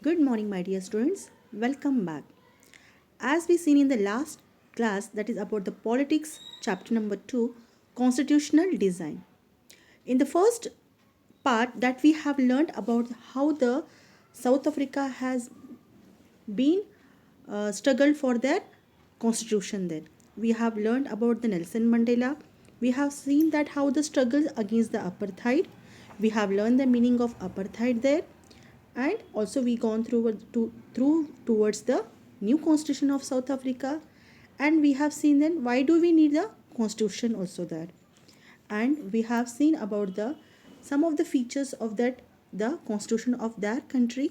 Good morning, my dear students. Welcome back. As we seen in the last class, that is about the politics, chapter number 2, constitutional design. In the first part, that we have learned about how the South Africa has been struggled for their constitution there. We have learned about the Nelson Mandela. We have seen that how the struggle against the apartheid. We have learned the meaning of apartheid there, and also we gone through towards the new constitution of South Africa, and we have seen then why do we need the constitution also there, and we have seen about the some of the features of that the constitution of their country.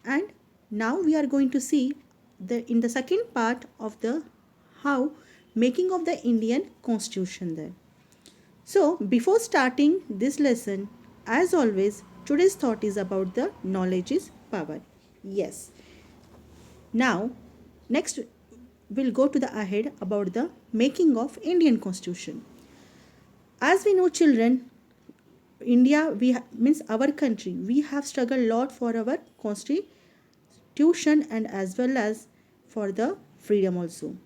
And now we are going to see the in the second part of the how making of the Indian constitution there. So before starting this lesson, as always, today's thought is about the knowledge is power. Yes. Now next we'll go to the ahead about the making of Indian constitution. As we know, children, India means our country, we have struggled a lot for our constitution and as well as for the freedom also.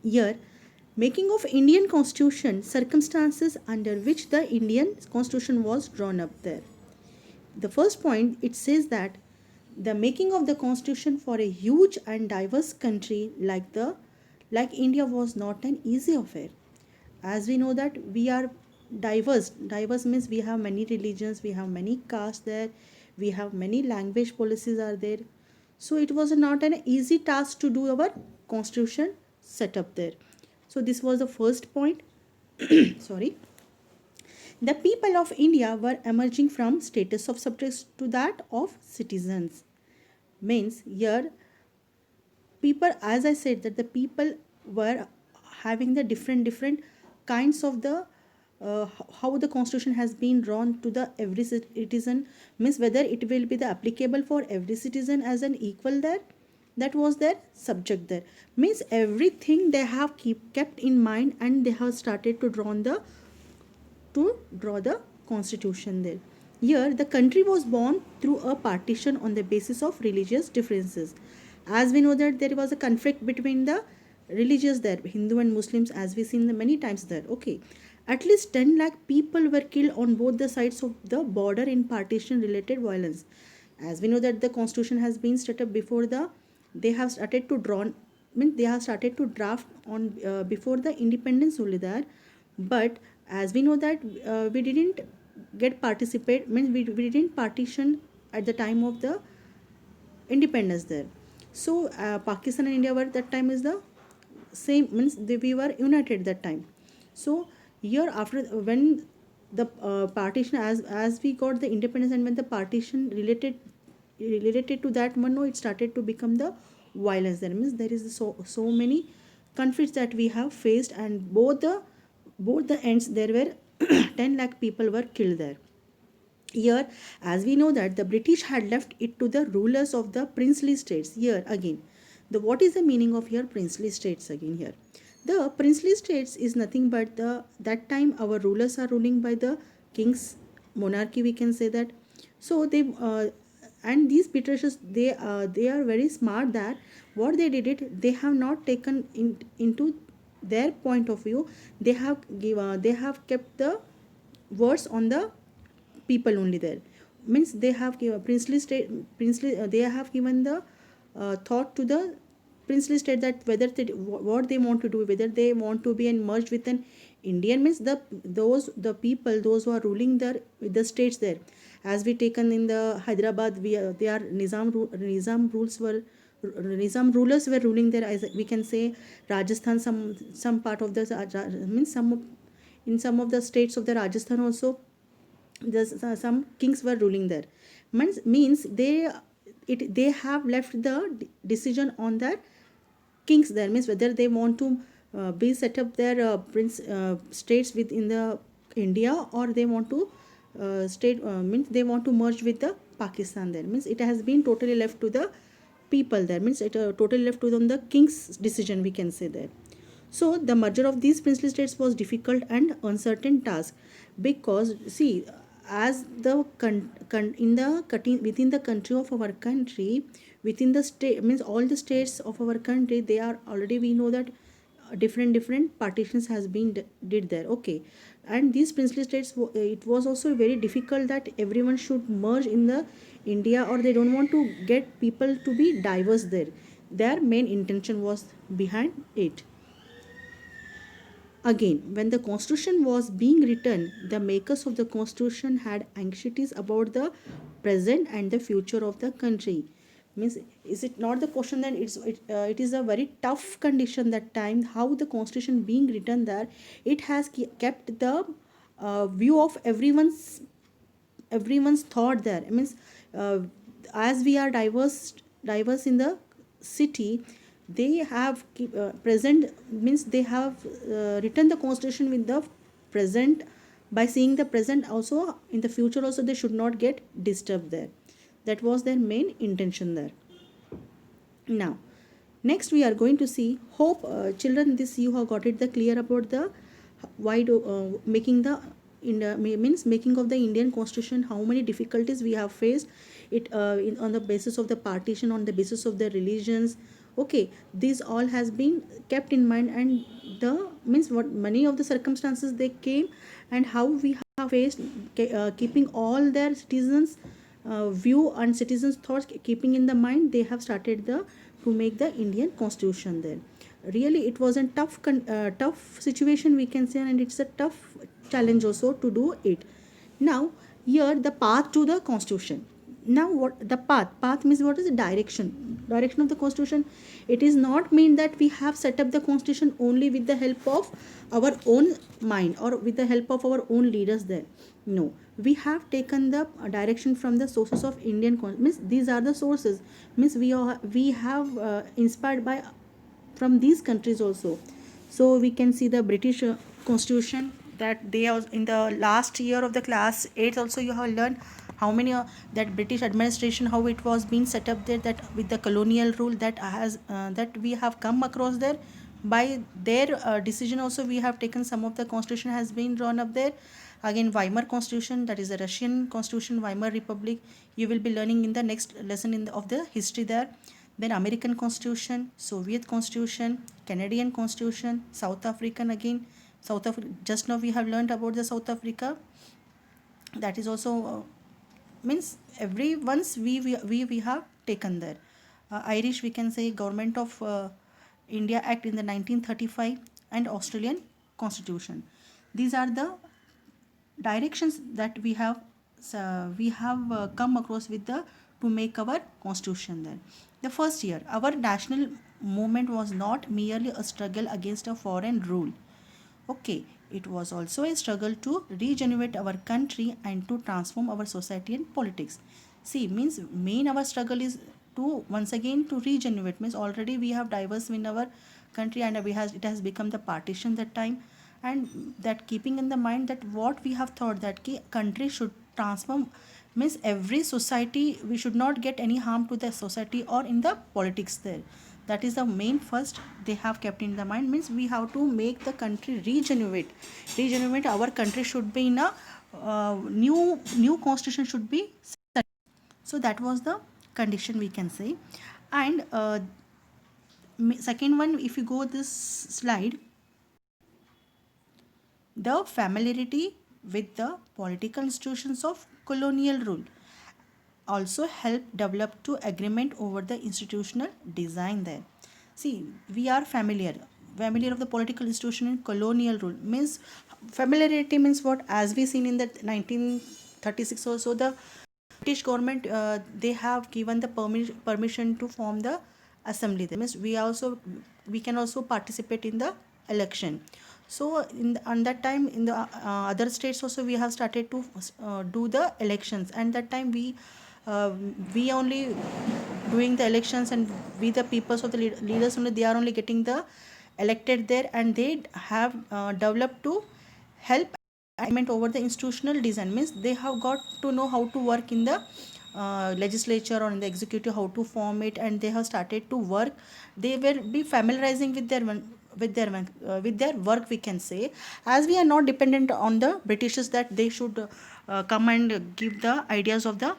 Here, making of Indian constitution, circumstances under which the Indian constitution was drawn up there. The first point, it says that the making of the constitution for a huge and diverse country like India was not an easy affair. As we know that we are diverse means we have many religions, we have many castes there, we have many language policies are there. So it was not an easy task to do our constitution set up there. So this was the first point. Sorry. The people of India were emerging from status of subjects to that of citizens. Means here people, as I said, that the people were having the different kinds of the how the constitution has been drawn to the every citizen, means whether it will be the applicable for every citizen as an equal there, that was their subject there, means everything they have kept in mind and they have started to draw the constitution there. Here the country was born through a partition on the basis of religious differences. As we know that there was a conflict between the religious there, Hindu and Muslims, as we seen the many times there. Okay, at least 10 lakh people were killed on both the sides of the border in partition related violence. As we know that the constitution has been set up before the they have started to draw, means they have started to draft on before the independence only there. But as we know that we didn't get participate, means we didn't partition at the time of the independence there. So Pakistan and India were that time is the same, means we were united that time. So year after when the partition, as we got the independence and when the partition related to that one, no, it started to become the violence there, means there is so many conflicts that we have faced, and both the ends there were 10 lakh people were killed there. Here, as we know that the British had left it to the rulers of the princely states. Here again, the what is the meaning of here princely states again here? The princely states is nothing but the that time our rulers are ruling by the king's monarchy, we can say that. So they and these Britishes, they are very smart that what they did it, they have not taken into their point of view, they have kept the words on the people only there, means they have given princely state princely they have given the thought to the princely state that whether what they want to do, whether they want to be merged with an Indian, means the people those who are ruling there with the states there, as we taken in the Hyderabad, they are Nizam rules were Nizam rulers were ruling there, as we can say Rajasthan, some part of the means in some of the states of the Rajasthan also some kings were ruling there, means they have left the decision on their kings there, means whether they want to be set up their states within the India, or they want to means they want to merge with the Pakistan there, means it has been totally left to the people there, means it totally left to them the king's decision, we can say there. So the merger of these princely states was difficult and uncertain task, because see, as the in the cutting within the country of our country, within the state, means all the states of our country, they are already, we know that different partitions has been did there. Okay, and these princely states, it was also very difficult that everyone should merge in the India, or they don't want to get people to be diverse there. Their main intention was behind it. Again, when the constitution was being written, the makers of the constitution had anxieties about the present and the future of the country. Means, is it not the question that it is a very tough condition that time, how the constitution being written there, it has kept the view of everyone's thought there. It means, uh, as we are diverse in the city, they have present, means they have written the constitution with the present, by seeing the present also, in the future also they should not get disturbed there. That was their main intention there. Now, next we are going to see, hope children, this you have got it the clear about the why do making the in means making of the Indian constitution, how many difficulties we have faced it, on the basis of the partition, on the basis of the religions. Okay, these all has been kept in mind, and the means what many of the circumstances they came, and how we have faced, keeping all their citizens view and citizens thoughts keeping in the mind, they have started the to make the Indian constitution there. Really, it was a tough situation we can say, and it's a tough challenge also to do it. Now, here the path to the constitution. Now, what the path means, what is the direction of the constitution? It is not mean that we have set up the constitution only with the help of our own mind, or with the help of our own leaders there. No, we have taken the direction from the sources of Indian means these are the sources, means we have inspired by from these countries also. So we can see the British constitution, that they are in the last year of the class 8 also you have learned how many that British administration, how it was being set up there, that with the colonial rule that has that we have come across there. By their decision also, we have taken some of the constitution has been drawn up there. Again, Weimar constitution, that is the Russian constitution, Weimar Republic, you will be learning in the next lesson of the history there. Then American constitution, Soviet constitution, Canadian constitution, South African, again South Africa, just now we have learned about the South Africa, that is also means every once we have taken there. Irish, we can say Government of India Act in the 1935, and Australian constitution. These are the directions that we have come across with the to make our constitution there. The first year, our national movement was not merely a struggle against a foreign rule. Okay, it was also a struggle to regenerate our country and to transform our society and politics. See, means main our struggle is to once again to regenerate, means already we have diverse in our country, and it has become the partition that time. And that keeping in the mind that what we have thought that country should transform, means every society, we should not get any harm to the society or in the politics there. That is the main first they have kept in the mind, means we have to make the country regenerate our country should be in a new constitution should be set. So that was the condition we can say. And second one, if you go this slide, the familiarity with the political institutions of colonial rule also helped develop to agreement over the institutional design there. See, we are familiar of the political institution in colonial rule, means familiarity means what, as we seen in the 1936 or so, the British government they have given the permission to form the assembly. That means we can also participate in the election. So on that time, in the other states also, we have started to do the elections, and that time we only doing the elections, and we the peoples of the leaders only, they are only getting the elected there, and they have developed to help agreement over the institutional design, means they have got to know how to work in the legislature or in the executive, how to form it, and they have started to work. They will be familiarizing with their work, we can say, as we are not dependent on the Britishers that they should come and give the ideas of the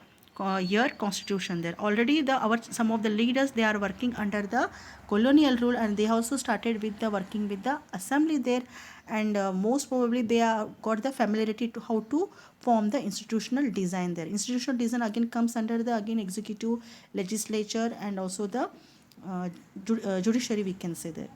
year constitution there. Already the our some of the leaders, they are working under the colonial rule, and they also started with the working with the assembly there, and most probably they are got the familiarity to how to form the institutional design there. Institutional design again comes under the again executive, legislature, and also the judiciary, we can say there.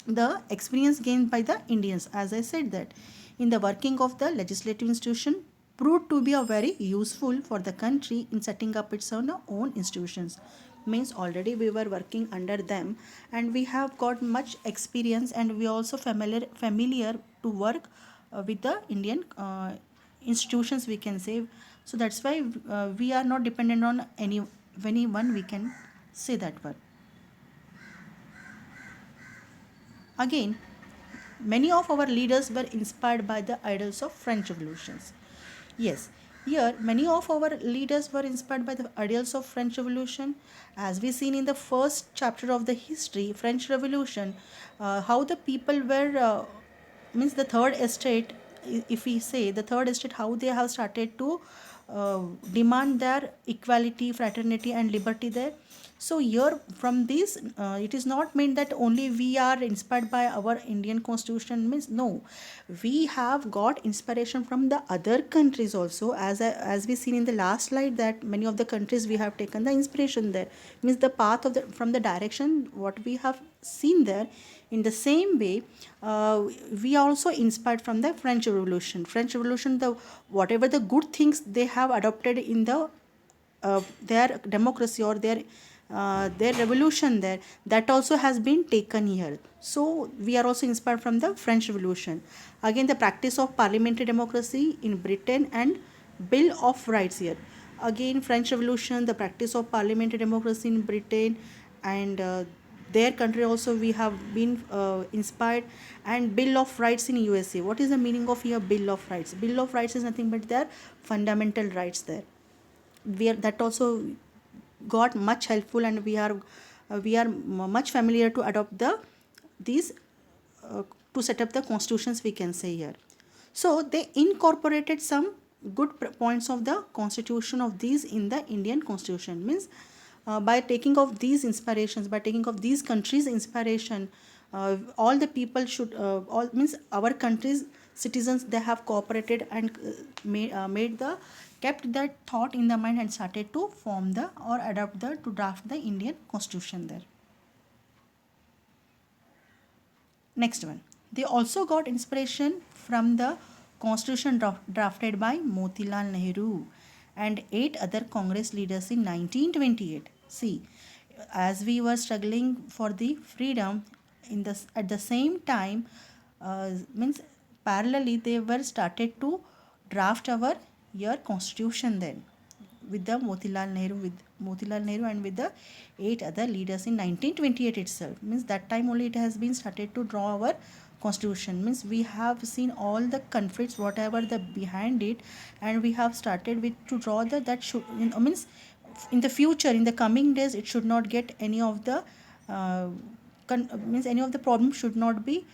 The experience gained by the Indians, as I said, that in the working of the legislative institution proved to be a very useful for the country in setting up its own institutions. Means already we were working under them, and we have got much experience, and we also familiar to work with the Indian institutions, we can say. So that's why we are not dependent on anyone, we can say that one. Again, many of our leaders were inspired by the ideals of French revolutions. Yes, here many of our leaders were inspired by the ideals of French Revolution. As we seen in the first chapter of the history, French Revolution, how the people were means the third estate. If we say the third estate, how they have started to demand their equality, fraternity, and liberty there. So here from this, it is not meant that only we are inspired by our Indian constitution. Means no, we have got inspiration from the other countries also. As we seen in the last slide, that many of the countries we have taken the inspiration there. Means the path of the from the direction what we have seen there. In the same way, we are also inspired from the French Revolution. French Revolution, the whatever the good things they have adopted in the their democracy or their revolution there, that also has been taken here. So we are also inspired from the French Revolution. Again, the practice of parliamentary democracy in Britain and Bill of Rights here. Again, French Revolution, the practice of parliamentary democracy in Britain, and their country also we have been inspired, and Bill of Rights in USA. What is the meaning of here Bill of Rights? Bill of Rights is nothing but their fundamental rights there. We are that also got much helpful, and we are much familiar to adopt these uh, to set up the constitutions, we can say here. So they incorporated some good points of the constitution of these in the Indian constitution. Means by taking of these inspirations, by taking of these countries inspiration, all the people should all means our countries citizens, they have cooperated and made the kept that thought in the mind and started to form the or adopt the to draft the Indian constitution there. Next one, they also got inspiration from the constitution drafted by Motilal Nehru and 8 other Congress leaders in 1928. See, as we were struggling for the freedom, in the at the same time, means parallelly they were started to draft our year constitution then with the Motilal Nehru and with the 8 other leaders in 1928 itself. Means that time only it has been started to draw our constitution. Means we have seen all the conflicts whatever the behind it, and we have started with to draw the that should means in the future, in the coming days, it should not get any of the means any of the problems should not be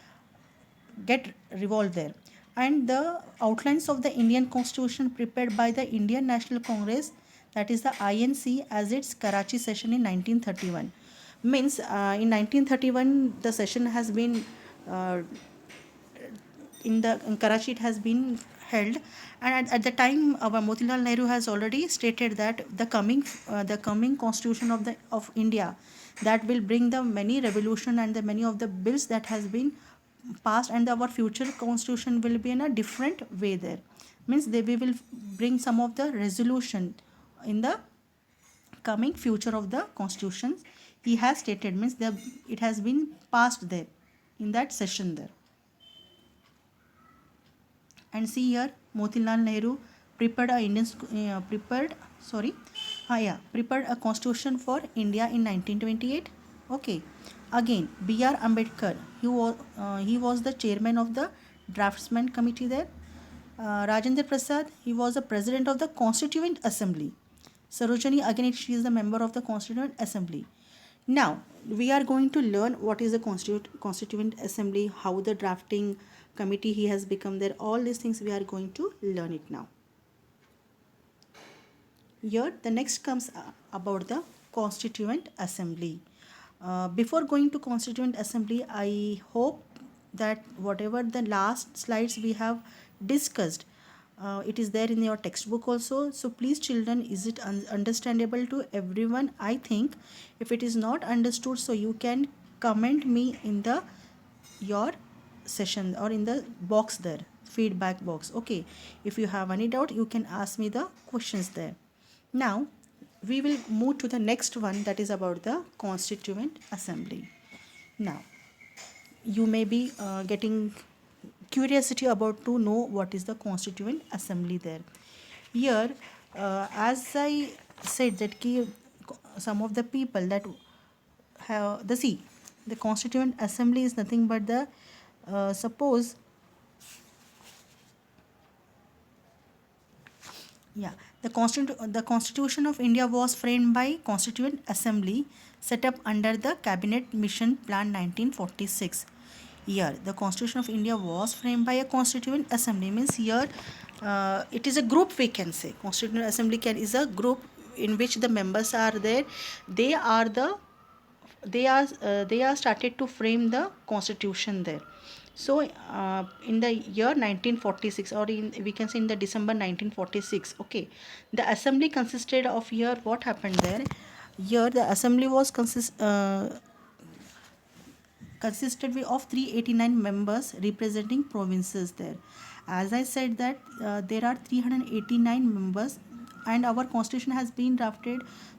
get revolved there. And the outlines of the Indian constitution prepared by the Indian National Congress, that is the INC, as its Karachi session in 1931. Means in 1931 the session has been uh, in Karachi it has been held, and at the time our Motilal Nehru has already stated that the coming constitution of India, that will bring the many revolution and the many of the bills that has been passed, and our future constitution will be in a different way there. Means we will bring some of the resolution in the coming future of the constitutions, he has stated. Means it has been passed there in that session there. And see here, Motilal Nehru prepared a prepared a constitution for India in 1928. Okay. Again, B.R. Ambedkar, he was the chairman of the draftsman committee there. Rajendra Prasad, he was the president of the Constituent Assembly. Sarojini, again, she is the member of the Constituent Assembly. Now, we are going to learn what is the Constituent Assembly, how the drafting committee he has become there. All these things we are going to learn it now. Here, the next comes about the Constituent Assembly. Before going to Constituent Assembly, I hope that whatever the last slides we have discussed, it is there in your textbook also. So please, children, is it understandable to everyone? I think if it is not understood, so you can comment me in the your session or in the box there, feedback box. Okay, if you have any doubt, you can ask me the questions there. Now we will move to the next one, that is about the Constituent Assembly. Now you may be getting curiosity about to know what is the Constituent Assembly there. Here, as I said that some of the people that have the see, the Constituent Assembly is nothing but the suppose, yeah, the Constitution of India was framed by Constituent Assembly set up under the Cabinet Mission Plan 1946. Here, the Constitution of India was framed by a Constituent Assembly, means here it is a group, we can say. Constituent Assembly is a group in which the members are there. They are the they are started to frame the constitution there. So in the year 1946, or in we can say in the December 1946, okay, the assembly consisted of, here what happened there, here the assembly was consisted of 389 members representing provinces there. As I said that there are 389 members, and our constitution has been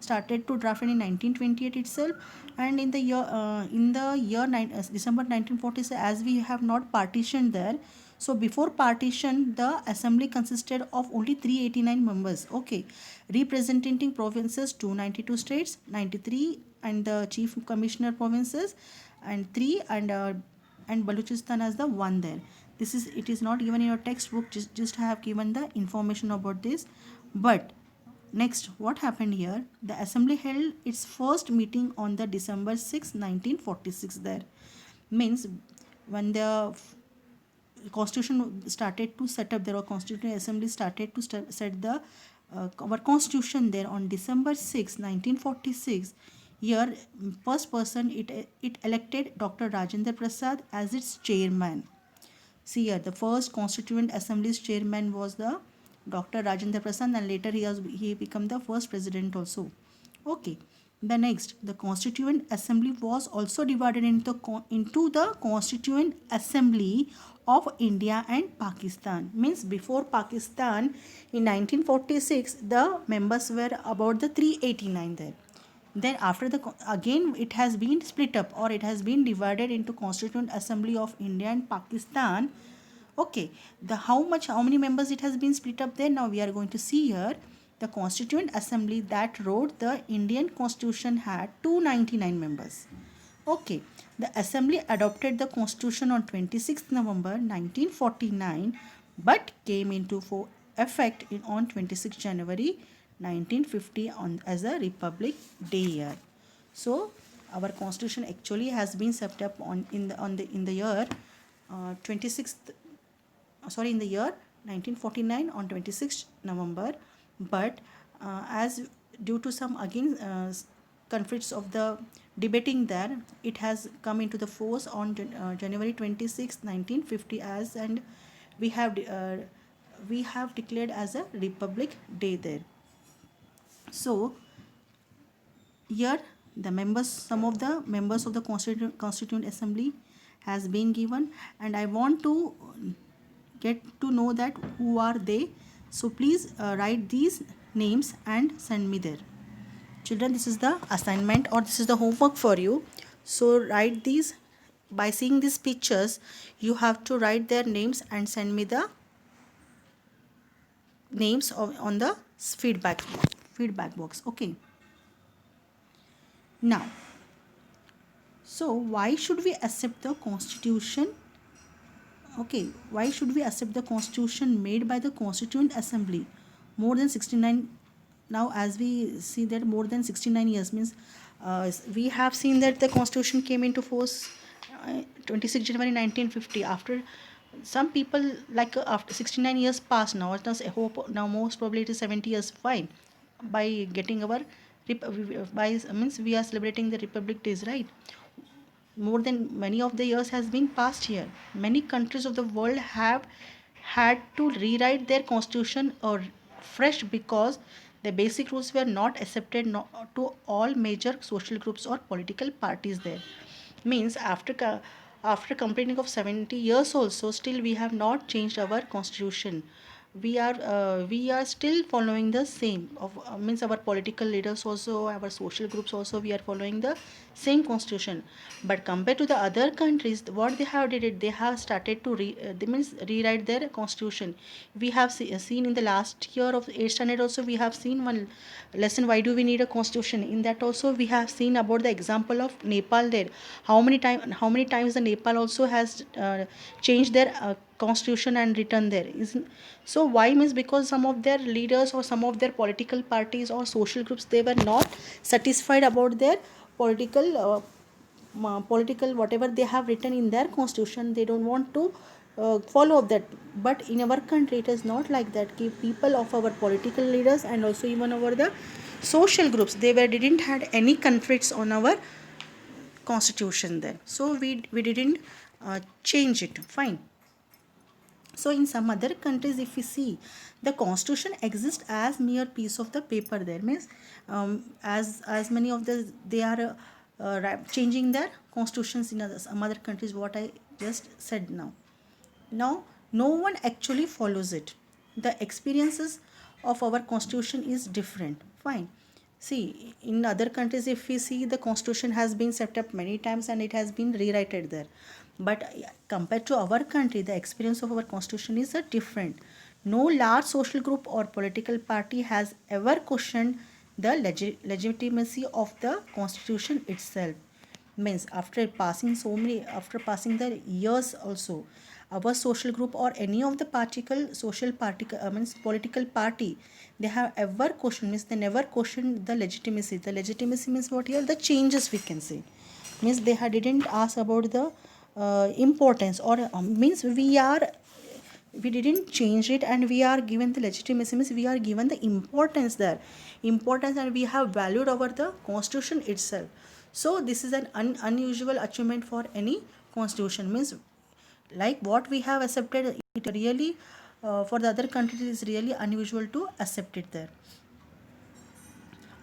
started to draft in 1928 itself. And in the year December 1946, as we have not partitioned there, so before partition the assembly consisted of only 389 members, okay, representing provinces 292 states, 93 and the chief commissioner provinces, and 3 and Baluchistan as the one there. This is, it is not given in your textbook, just I have given the information about this. But next, what happened here, the assembly held its first meeting on the December 6, 1946 there. Means when the constitution started to set up, there, constituent assembly started to set the our constitution there on December 6, 1946. Here, first person, it elected Dr. Rajendra Prasad as its chairman. See here, the first Constituent Assembly's chairman was the Dr. Rajendra Prasad, and later he became the first president also. Okay. The next, the Constituent Assembly was also divided into the Constituent Assembly of India and Pakistan. Means before Pakistan in 1946, the members were about the 389 there. Then after again it has been split up, or it has been divided into Constituent Assembly of India and Pakistan. Okay, how many members it has been split up there, now we are going to see here. The Constituent Assembly that wrote the Indian Constitution had 299 members. Okay, the Assembly adopted the Constitution on 26th November 1949, but came into effect on 26th January 1950 as a Republic Day year. So our Constitution actually has been set up in the year 1949 on 26th November, but as due to some again conflicts of the debating there, it has come into the force on January 26, 1950 as, and we have declared as a Republic Day there. So here some of the members of the Constituent Assembly has been given, and I want to get to know that who are they. So please write these names and send me there. Children, this is the assignment, or this is the homework for you. So write these, by seeing these pictures you have to write their names and send me the names on the feedback box. Okay, now, so why should we accept the Constitution? Okay, why should we accept the Constitution made by the Constituent Assembly more than 69? Now as we see that more than 69 years, means we have seen that the Constitution came into force 26 January 1950. After some people, like after 69 years passed, now it was, I hope now most probably it is 70 years, fine. by getting our by means we are celebrating the Republic Days, right? More than many of the years has been passed here. Many countries of the world have had to rewrite their constitution or fresh because the basic rules were not accepted to all major social groups or political parties there. Means after completing of 70 years also still we have not changed our constitution. We are still following the same of means our political leaders also, our social groups also, we are following the same constitution. But compared to the other countries, what they have did it, they have started to they means rewrite their constitution. We have seen in the last year of 8th standard also, we have seen one lesson, why do we need a constitution. In that also we have seen about the example of Nepal there, how many times the Nepal also has changed their constitution and written there is. So why means because some of their leaders or some of their political parties or social groups, they were not satisfied about their political whatever they have written in their constitution, they don't want to follow up that. But in our country it is not like that. People of our political leaders and also even over the social groups, they were didn't had any conflicts on our constitution there, so we didn't change it, fine. So in some other countries, if we see, the constitution exists as mere piece of the paper. There means as many of the they are changing their constitutions in some other countries. What I just said now. Now no one actually follows it. The experiences of our constitution is different. Fine. See, in other countries, if we see, the constitution has been set up many times and it has been rewritten there. But compared to our country, the experience of our constitution is different. No large social group or political party has ever questioned the legitimacy of the constitution itself. Means after passing the years also, our social group or any of the particle means political party, they have ever questioned, means they never questioned the legitimacy. The legitimacy means what here, the changes we can say, means they didn't ask about the importance or means we didn't change it and we are given the legitimacy, means we are given the importance there, importance, and we have valued over the constitution itself. So this is an unusual achievement for any constitution. Means like what we have accepted, it really for the other countries is really unusual to accept it there.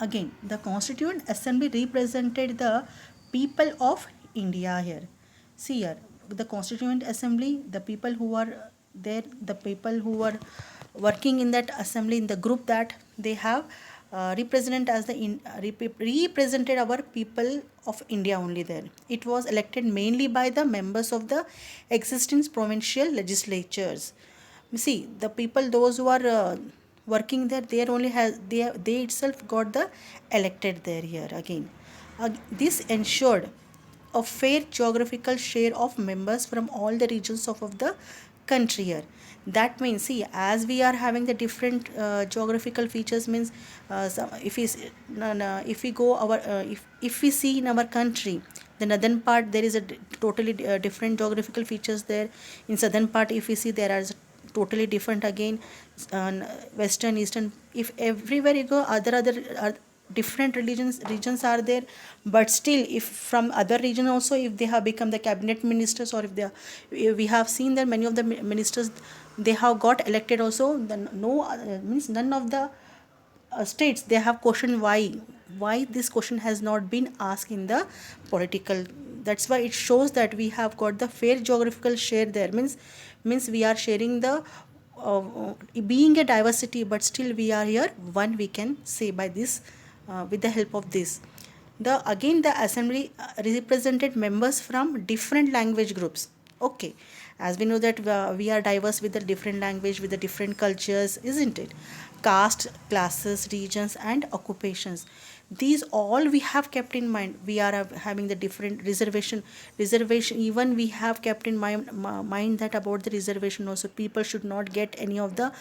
Again, the Constituent Assembly represented the people of India here. See here, the Constituent Assembly, the people who are there, the people who are working in that assembly, in the group that they have represented as represented our people of India only there. It was elected mainly by the members of the existing provincial legislatures. See, the people, those who are working there, they only has they itself got the elected there here again. This ensured a fair geographical share of members from all the regions of the country here. That means, see, as we are having the different geographical features, means if we no, if we go our if we see in our country, the northern part there is a totally different geographical features there. In southern part, if we see, there are totally different again. Western, eastern, if everywhere you go, other different regions are there. But still, if from other region also, if they have become the cabinet ministers, or if they are, we have seen that many of the ministers, they have got elected also, then no means none of the states, they have questioned why this question has not been asked in the political. That's why it shows that we have got the fair geographical share there. Means we are sharing the being a diversity, but still we are here one, we can say, by this with the help of this. The assembly represented members from different language groups. Okay, as we know that we are diverse with the different language, with the different cultures, isn't it? Caste, classes, regions, and occupations, these all we have kept in mind. We are having the different reservation, even we have kept in mind that about the reservation also, people should not get any of the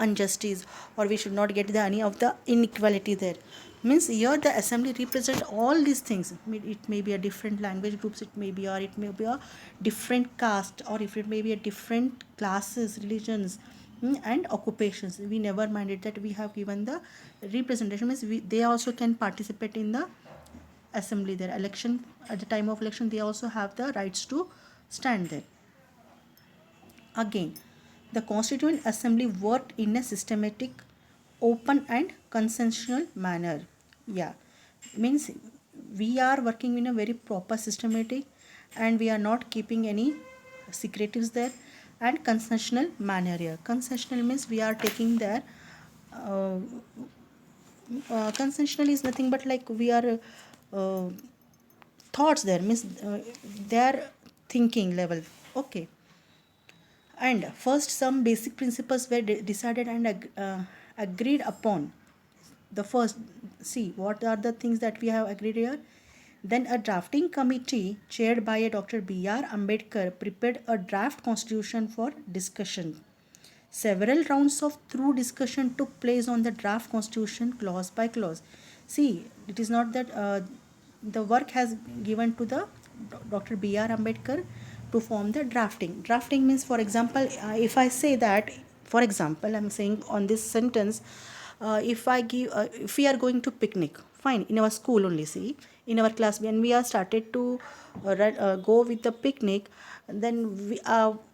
injustice, or we should not get any of the inequality there. Means here the assembly represent all these things. It may be a different language groups, it may be, or it may be a different caste, or if it may be a different classes, religions. and occupations. We never minded that we have given the representation, means they also can participate in the assembly there. Election, at the time of election, they also have the rights to stand there. Again, the Constituent Assembly worked in a systematic, open and consensual manner. Yeah, means we are working in a very proper systematic, and we are not keeping any secretives there, and consensual manner here. Consensual means we are taking their uh, consensual is nothing but like we are uh, thoughts there, means their thinking level. Okay. And first, some basic principles were decided and agreed upon. The first, see what are the things that we have agreed here. Then, a drafting committee chaired by a Dr. B.R. Ambedkar prepared a draft constitution for discussion. Several rounds of through discussion took place on the draft constitution clause by clause. See, it is not that the work has given to the Dr. B.R. Ambedkar to form the drafting. Drafting means, for example, if I say that, for example, I'm saying on this sentence, if we are going to picnic, fine, in our school only, see, in our class, when we are started to go with the picnic, then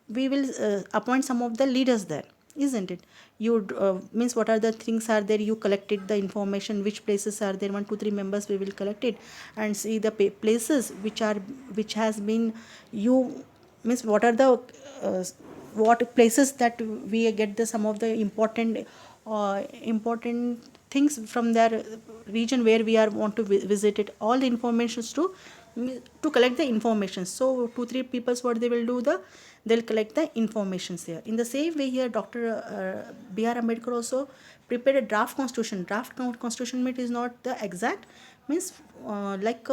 we will appoint some of the leaders there, isn't it? You means what are the things are there, you collected the information, which places are there, 1 2 3 members we will collect it, and see the places which has been, you means what are the uh, what places that we get the some of the important things from their region where we are want to visit it, all the informations to collect the information. So 2 3 peoples, what they will do, they'll collect the informations there. In the same way here, Dr. B.R. Ambedkar also prepared a draft constitution. Draft constitution means is not the exact, means like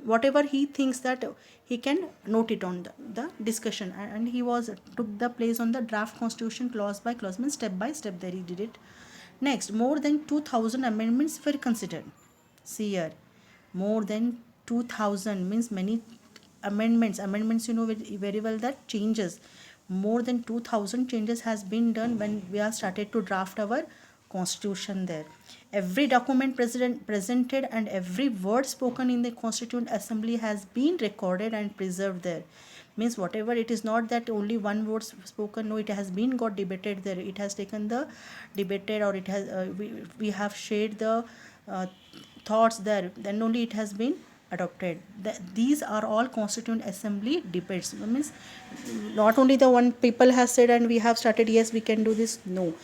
whatever he thinks that he can note it on the discussion, and he was took the place on the draft constitution clause by clause, means step by step there he did it. Next, more than 2000 amendments were considered. See here, more than 2000 means many amendments, you know very well that changes, more than 2000 changes has been done when we are started to draft our constitution there. Every document presented and every word spoken in the Constituent Assembly has been recorded and preserved there. Means whatever, it is not that only one word spoken, no, it has been got debated there, it has taken the debated, or it has we have shared the uh, thoughts there, then only it has been adopted. These are all Constituent Assembly debates. Means not only the one people has said and we have started, yes we can do this, no,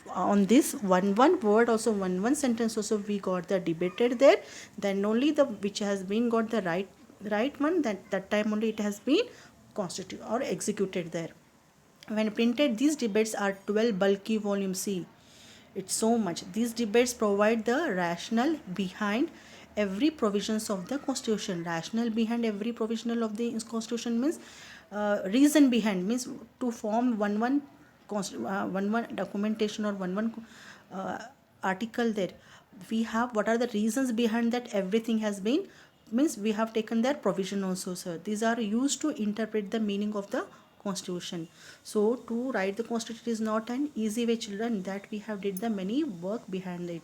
on this one word also, one sentence also we got the debated there, then only the which has been got the right one, that time only it has been constitute or executed there. When printed, these debates are 12 bulky volumes. See, it's so much. These debates provide the rationale behind every provisions of the constitution. Rationale behind every provisional of the constitution means reason behind, means to form one documentation or one article there. We have what are the reasons behind that everything has been, means we have taken their provision also, sir. These are used to interpret the meaning of the constitution. So to write the constitution is not an easy way, children, that we have did the many work behind it.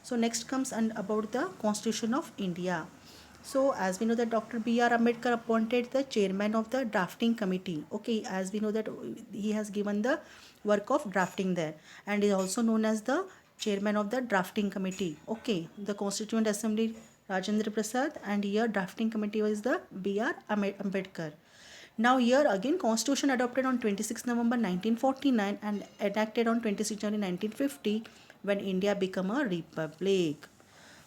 So next comes and about the Constitution of India. So as we know that Dr. B.R. Ambedkar appointed the chairman of the drafting committee. Okay, as we know that he has given the work of drafting there, and is also known as the chairman of the drafting committee. Okay, the Constituent Assembly Rajendra Prasad, and here drafting committee was the B.R. Ambedkar. Now here again, Constitution adopted on 26 November 1949 and enacted on 26 January 1950 when India became a republic.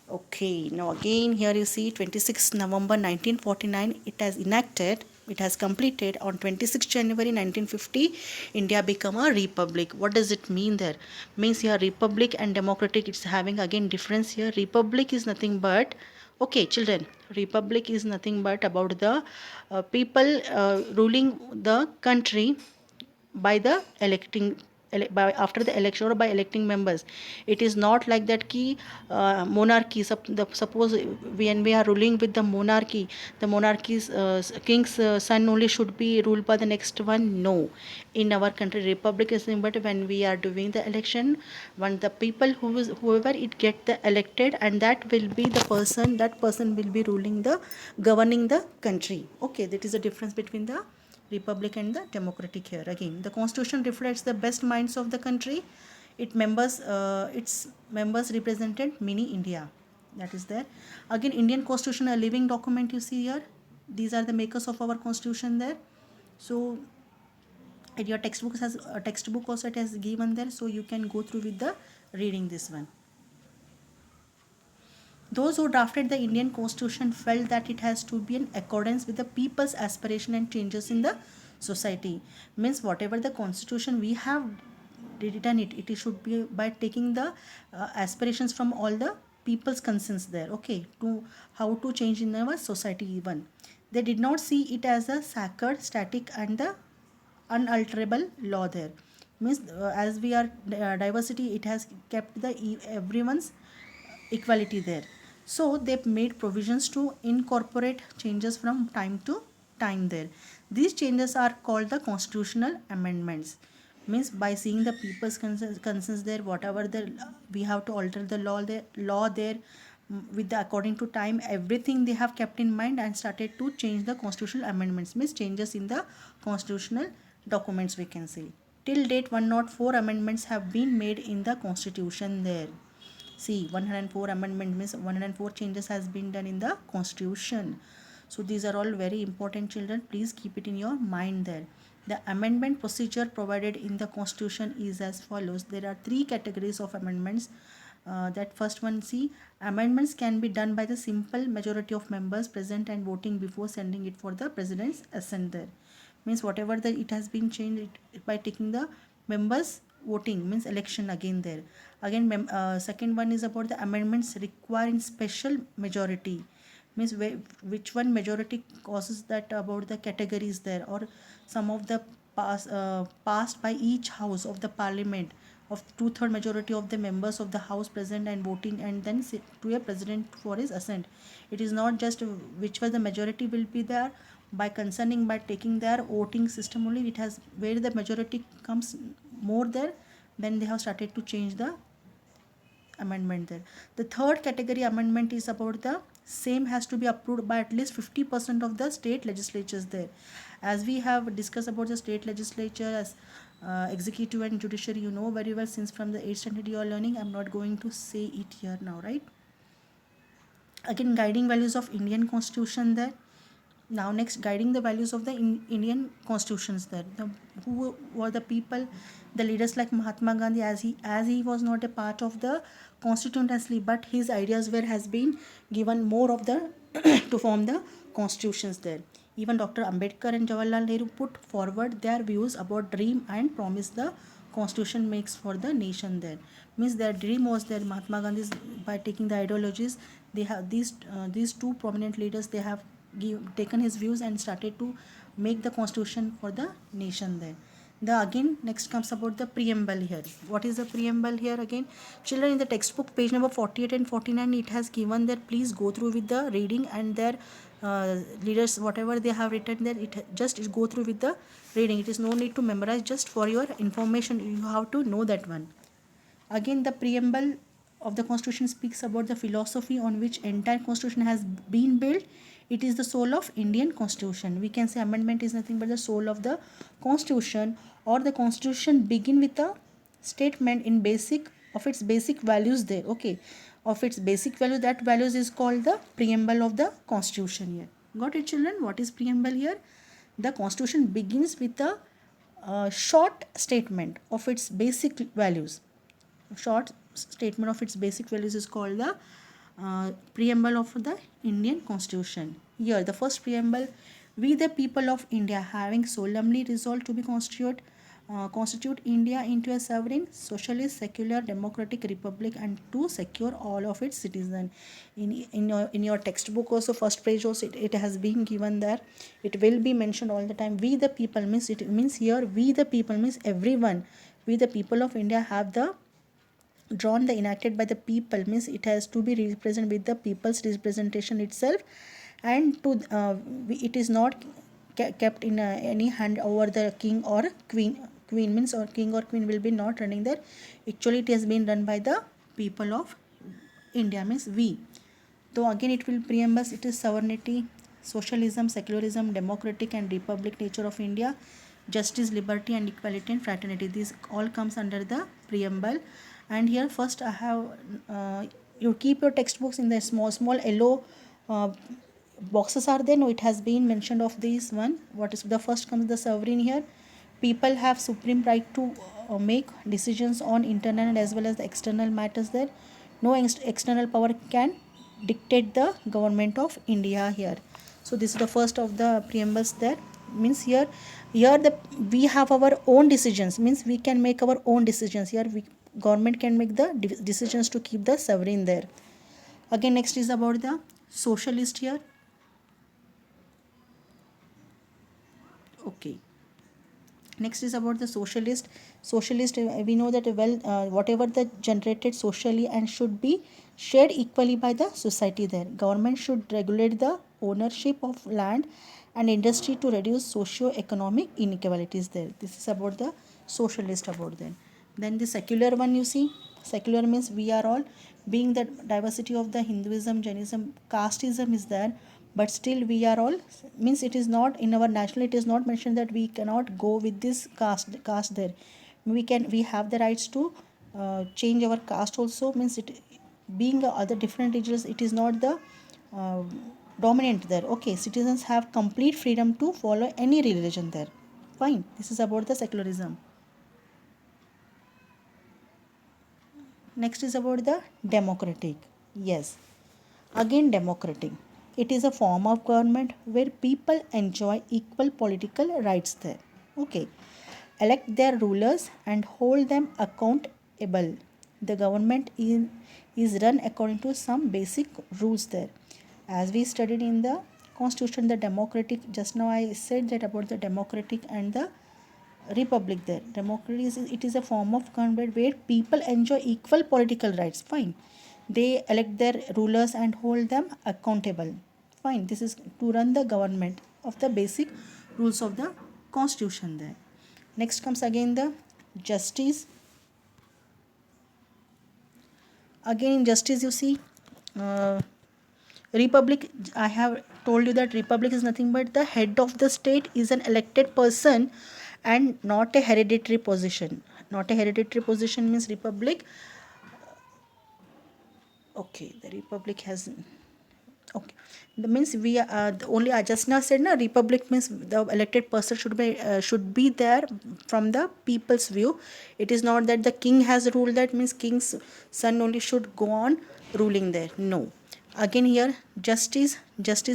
Okay, now again here you see 26 November 1949 it has enacted, it has completed on 26 January 1950 India become a republic. What does it mean there? Means here republic and democratic, it's having again difference here. Republic is nothing but, okay children, republic is nothing but about the people ruling the country by the by after the election or by electing members. It is not like that ki monarchy, suppose when we are ruling with the monarchy's king's son only should be ruled by the next one. No, in our country republic is nothing but when we are doing the election, when the people whoever it get the elected, and that will be the person, that person will be ruling the governing the country. Okay, that is the difference between the republic and the democratic here. Again, the constitution reflects the best minds of the country. Its members represented mini India. That is there. Again, Indian constitution, a living document you see here. These are the makers of our constitution there. So in your textbook has a textbook also it has given there, so you can go through with the reading this one. Those who drafted the Indian constitution felt that it has to be in accordance with the people's aspiration and changes in the society. Means whatever the constitution we have written, it should be by taking the aspirations from all the people's concerns there. Okay, to how to change in our society even. They did not see it as a sacred, static and the unalterable law there. Means as we are diversity, it has kept the everyone's equality there. So they made provisions to incorporate changes from time to time there. These changes are called the constitutional amendments. Means by seeing the people's concerns there, whatever the we have to alter the law there with the according to time, everything they have kept in mind and started to change the constitutional amendments. Means changes in the constitutional documents we can say. Till date 104 amendments have been made in the constitution there. See, 104 amendment means 104 changes has been done in the constitution. So these are all very important, children. Please keep it in your mind there. The amendment procedure provided in the constitution is as follows. There are three categories of amendments. That first one, see, amendments can be done by the simple majority of members present and voting before sending it for the president's assent there. Means whatever the it has been changed by taking the members voting, means election again there. Again second one is about the amendments requiring special majority. Means which one majority causes that about the categories there, or some of the passed by each house of the parliament of two-third majority of the members of the house present and voting, and then to a president for his assent. It is not just which was the majority will be there, by concerning by taking their voting system only, it has where the majority comes more there, then they have started to change the amendment there. The third category amendment is about the same has to be approved by at least 50% of the state legislatures there. As we have discussed about the state legislature as executive and judiciary, you know very well since from the 8th standard you are learning. I'm not going to say it here now, right? Again, guiding values of Indian constitution there. Now next, guiding the values of the Indian constitutions there. Who were the people, the leaders like Mahatma Gandhi, as he was not a part of the constituent assembly, but his ideas were has been given more of the to form the constitutions there. Even Dr. Ambedkar and Jawaharlal Nehru put forward their views about dream and promise the constitution makes for the nation there. Means their dream was there. Mahatma Gandhi's, by taking the ideologies, they have these two prominent leaders, they have taken his views and started to make the constitution for the nation there. The again next comes about the preamble here. What is the preamble here again? Children, in the textbook page number 48 and 49 it has given there. Please go through with the reading and their leaders whatever they have written there, it just go through with the reading. It is no need to memorize, just for your information you have to know that one. Again, the preamble of the constitution speaks about the philosophy on which entire constitution has been built. It is the soul of Indian constitution. We can say amendment is nothing but the soul of the constitution, or the constitution begin with a statement in basic of its basic values there. Okay, of its basic value, that values is called the preamble of the constitution here. Got it, children? What is preamble here? The constitution begins with a short statement of its basic values. Short statement of its basic values is called the preamble of the Indian constitution. Here the first preamble: we the people of India, having solemnly resolved to be constitute India into a sovereign, socialist, secular, democratic republic, and to secure all of its citizens. In your textbook also, first page also, it has been given there. It will be mentioned all the time. We the people means, it means here we the people means everyone. we the people of India have the drawn the enacted by the people, means it has to be represented with the people's representation itself, and to it is not kept in any hand over the king or queen means, or king or queen will be not running there. Actually it has been run by the people of India, means we. So again it will preamble, it is sovereignty, socialism, secularism, democratic and republic nature of India, justice, liberty and equality and fraternity. This all comes under the preamble. And here first I have you keep your textbooks in the small yellow uh, boxes are there. No, it has been mentioned of this one. What is the first comes the sovereign here. People have supreme right to make decisions on internal and as well as the external matters there. No external power can dictate the government of India here. So this is the first of the preambles there. Means here the we have our own decisions, means we can make our own decisions here. We government can make the decisions to keep the sovereign there. Again next is about the socialist here. Okay, next is about the socialist. We know that whatever the generated socially and should be shared equally by the society there. Government should regulate the ownership of land and industry to reduce socio-economic inequalities there. This is about the socialist about them. Then the secular one, you see, secular means we are all, being the diversity of the Hinduism, Jainism, casteism is there, but still we are all, means it is not in our national, it is not mentioned that we cannot go with this caste there. We have the rights to change our caste also, means it being other different religions, it is not the uh, dominant there. Okay, citizens have complete freedom to follow any religion there. Fine, this is about the secularism. Next is about the democratic. Yes, again democratic. It is a form of government where people enjoy equal political rights there. Okay. Elect their rulers and hold them accountable. The government is run according to some basic rules there. As we studied in the constitution, the democratic, just now I said that about the democratic and the republic there. Democracy is, it is a form of government where people enjoy equal political rights. Fine, they elect their rulers and hold them accountable. Fine, this is to run the government of the basic rules of the constitution there. Next comes again the justice. Again in justice you see, uh, republic, I have told you that republic is nothing but the head of the state is an elected person and not a hereditary position. Not a hereditary position means republic. Okay, the republic has, okay, the means we the only I just now said na, republic means the elected person should be there from the people's view. It is not that the king has ruled, that means king's son only should go on ruling there. No. Again here justice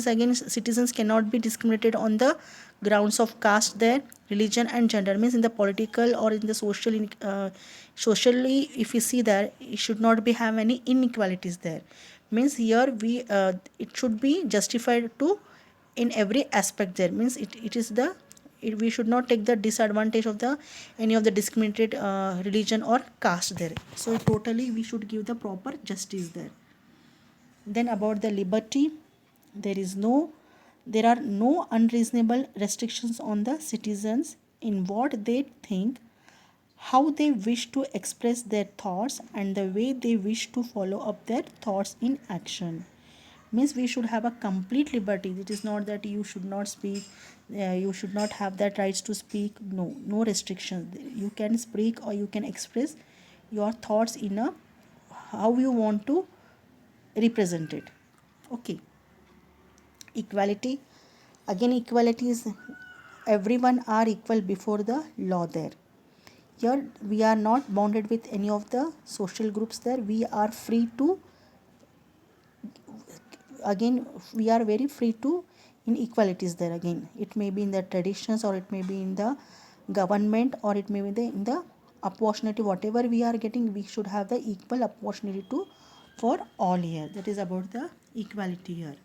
again, citizens cannot be discriminated on the grounds of caste there, religion and gender, means in the political or in the social socially if you see there, it should not be have any inequalities there. Means here we it should be justified to in every aspect there, means it is the we should not take the disadvantage of the any of the discriminated religion or caste there. So totally we should give the proper justice there. Then about the liberty, there are no unreasonable restrictions on the citizens in what they think, how they wish to express their thoughts and the way they wish to follow up their thoughts in action. Means we should have a complete liberty. It is not that you should not speak, you should not have that rights to speak. No, no restrictions. You can speak or you can express your thoughts in a how you want to represent it. Okay. Equality, again equality is everyone are equal before the law there. Here we are not bounded with any of the social groups there. We are free to, again we are very free to in equalities there. Again it may be in the traditions or it may be in the government or it may be in the opportunity, whatever we are getting, we should have the equal opportunity to for all here. That is about the equality here.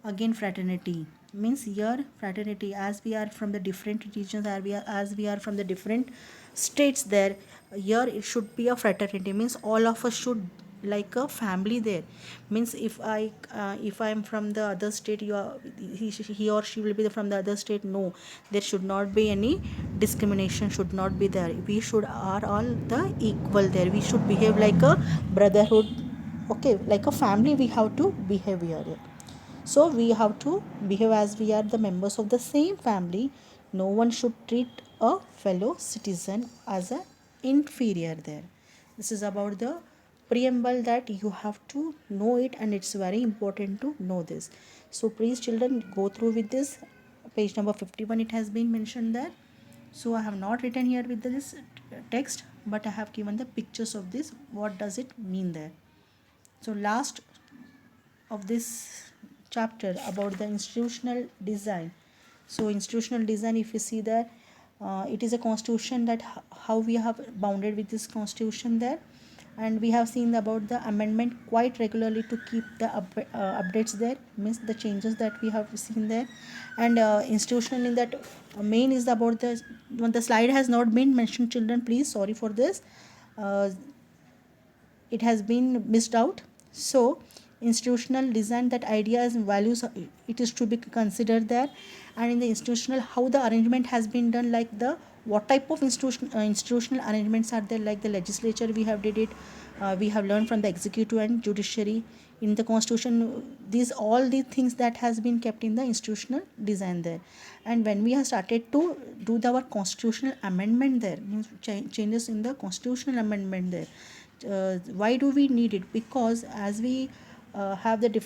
Again fraternity, means here fraternity, as we are from the different regions, as we are from the different states there, here it should be a fraternity, means all of us should like a family there. Means if I am from the other state, you are, he or she will be from the other state, no, there should not be any discrimination, should not be there. We should are all the equal there, we should behave like a brotherhood, okay, like a family we have to behave here. So we have to behave as we are the members of the same family. No one should treat a fellow citizen as an inferior there. This is about the preamble that you have to know it, and it's very important to know this. So please children, go through with this. Page number 51 it has been mentioned there. So I have not written here with this text, but I have given the pictures of this. What does it mean there? So last of this chapter about the institutional design. So institutional design, if you see that it is a constitution, that how we have bounded with this constitution there, and we have seen about the amendment quite regularly to keep the updates there, means the changes that we have seen there. And institutional in that main is about the, when the slide has not been mentioned children, please sorry for this, uh, it has been missed out. So institutional design, that ideas and values, it is to be considered there. And in the institutional, how the arrangement has been done, like the what type of institutional arrangements are there, like the legislature we have did it, we have learned from the executive and judiciary in the constitution. These all the things that has been kept in the institutional design there. And when we have started to do our constitutional amendment there, means changes in the constitutional amendment there, why do we need it? Because as we have the dif-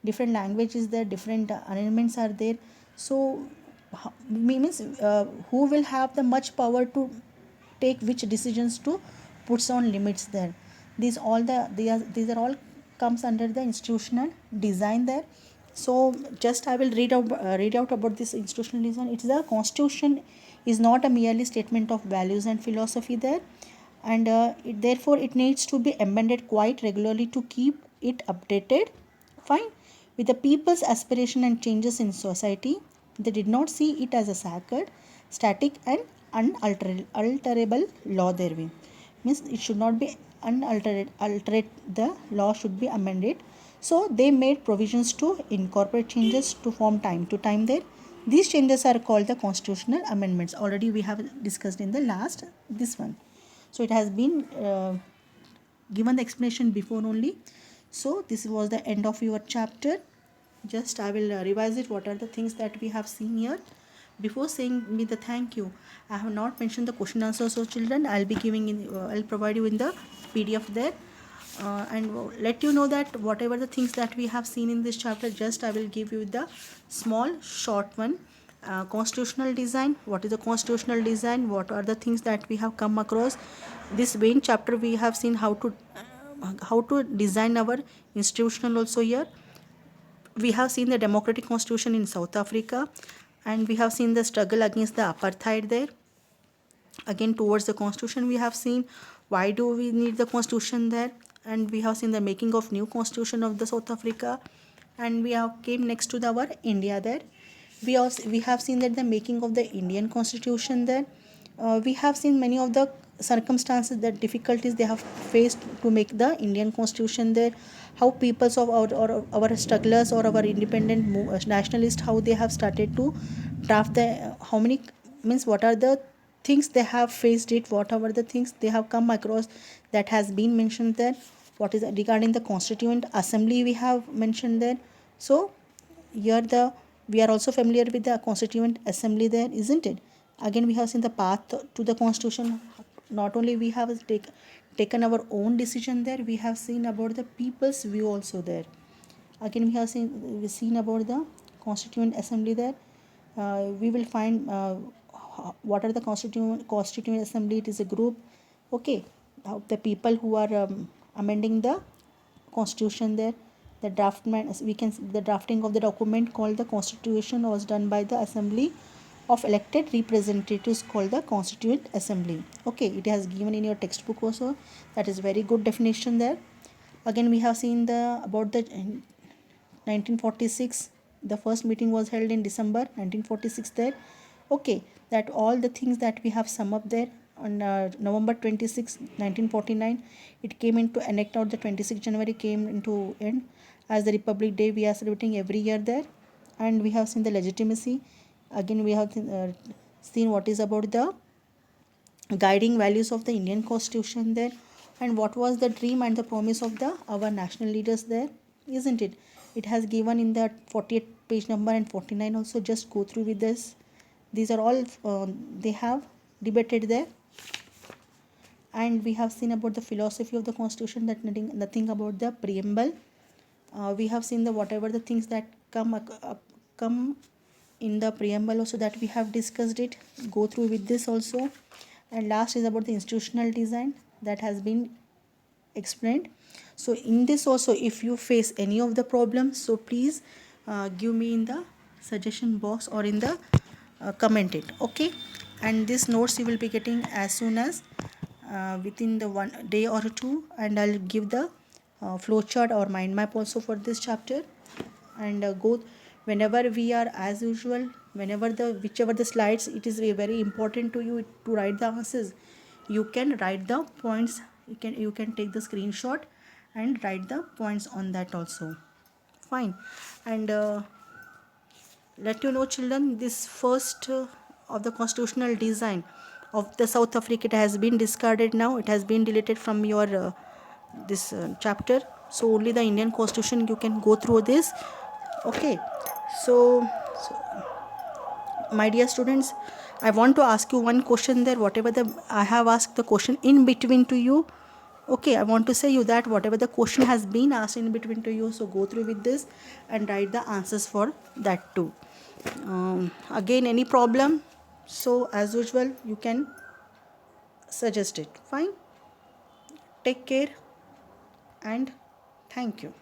different languages there, different arrangements are there. So means who will have the much power to take which decisions to puts on limits there? These are all comes under the institutional design there. So just I will read out about this institutional design. It's the constitution is not a merely statement of values and philosophy there, and therefore it needs to be amended quite regularly to keep it updated, fine, with the people's aspiration and changes in society. They did not see it as a sacred, static and unalterable law therein. Means it should not be unalterate, the law should be amended. So they made provisions to incorporate changes to form time to time there. These changes are called the constitutional amendments. Already we have discussed in the last this one. So it has been given the explanation before only. So this was the end of your chapter. Just I will revise it, what are the things that we have seen here. Before saying me the thank you, I have not mentioned the question answers. So children, I'll be giving in, I'll provide you in the PDF there, and let you know that whatever the things that we have seen in this chapter, just I will give you the small short one. Constitutional design, what is the constitutional design, what are the things that we have come across. This main chapter we have seen how to design our institutional also here. We have seen the democratic constitution in South Africa, and we have seen the struggle against the apartheid there. Again, towards the constitution, we have seen why do we need the constitution there, and we have seen the making of new constitution of the South Africa, and we have came next to our India there. We have seen that the making of the Indian constitution there. We have seen many of the circumstances, the difficulties they have faced to make the Indian constitution there, how peoples of our strugglers or our independent nationalists, how they have started to draft the, how many, means what are the things they have faced it, whatever the things they have come across, that has been mentioned there. What is regarding the constituent assembly we have mentioned there. So here the, we are also familiar with the constituent assembly there, isn't it? Again, we have seen the path to the constitution. Not only we have taken our own decision there, we have seen about the people's view also there. Again, we seen about the constituent assembly there. We will find what are the constituent assembly. It is a group, okay, the people who are amending the constitution there. The draftman, we can, the drafting of the document called the constitution was done by the assembly of elected representatives called the constituent assembly. Okay, it has given in your textbook also. That is very good definition there. Again, we have seen the about the 1946, the first meeting was held in December 1946 there. Okay, that all the things that we have sum up there. On November 26, 1949, it came into enact out. The 26th January came into end as the Republic Day. We are celebrating every year there, and we have seen the legitimacy. Again, we have seen what is about the guiding values of the Indian Constitution there, and what was the dream and the promise of the our national leaders there, isn't it? It has given in the 48 page number and 49 also. Just go through with this. These are all they have debated there, and we have seen about the philosophy of the Constitution, that nothing about the preamble. We have seen the whatever the things that come in the preamble also, that we have discussed it. Go through with this also. And last is about the institutional design, that has been explained. So in this also, if you face any of the problems, so please give me in the suggestion box or in the comment it, okay? And this notes you will be getting as soon as within the 1 day or two, and I'll give the flowchart or mind map also for this chapter. And go whenever we are, as usual, whenever the whichever the slides, it is very important to you to write the answers. You can write the points, you can take the screenshot and write the points on that also, fine. And let you know, children, this first of the constitutional design of the South Africa, it has been discarded now. It has been deleted from your this chapter. So only the Indian Constitution you can go through this, okay? So my dear students, I want to ask you one question there. Whatever the I have asked the question in between to you, okay, I want to say you that whatever the question has been asked in between to you, so go through with this and write the answers for that too. Again, any problem, so as usual you can suggest it, fine. Take care and thank you.